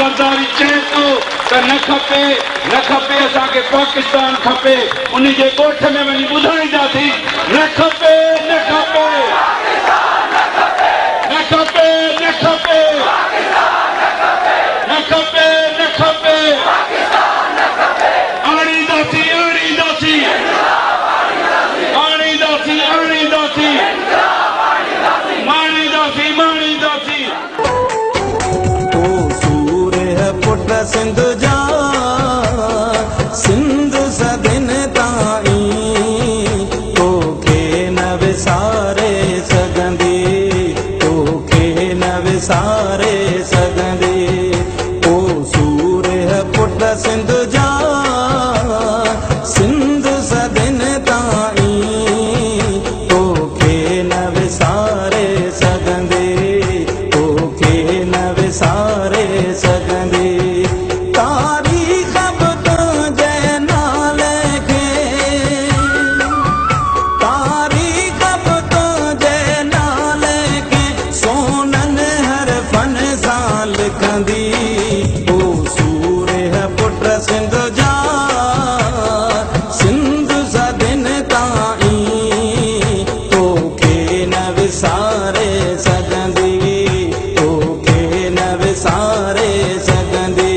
जरदारी चए थो त न खपे असांखे पाकिस्तान खपे उन जे ॻोठ में वञी ॿुधाईंदासीं न खपे न खपे न खपे न खपे न खपे न खपे आणींदासीं आणींदासीं आणींदासीं आणींदासीं माणींदासीं माणींदासीं पुट सिंध जा सिंध सदिन ताईं तोखे न विसारे सघंदी तोखे न विसारे सघंदी ओ सूरह पुट सिंध जा सिंध सदिन ताईं तोखे न विसारे सघंदी तोखे न विसारे सघंदी ओ सूरह पुट सिंध जा सिंध सदिन ताईं तोखे न विसारे सघंदी तोखे न विसारे सघंदी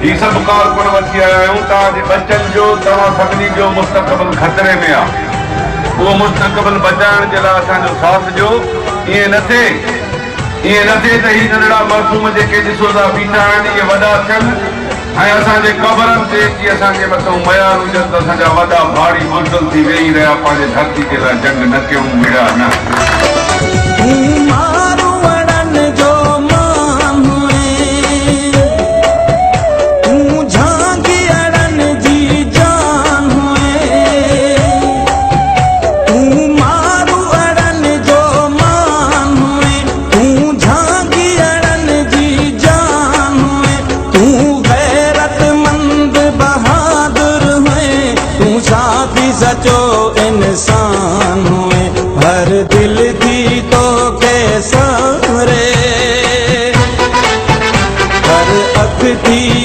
ही सभु कारकुन वठी आया आहियूं तव्हांजे बचनि जो तव्हां सभिनी जो मुस्तक़बिल ख़तरे में आहे उहो मुस्तक़बिल बचाइण जे लाइ असांजो साथ ॾियो ईअं न थिए त ही नंढड़ा मासूम जेके ॾिसो था बीठा आहिनि इहे वॾा थियनि ऐं असांजे क़बरनि ते की असांजे मथां मयार हुजनि त असांजा वॾा भाड़ी बुज़दिल थी वेही रहिया पंहिंजे धरती ते लाइ जंग न कयूं विड़ा न सचो इंसान हुए हर दिल थी तो कैसा रे हर अख थी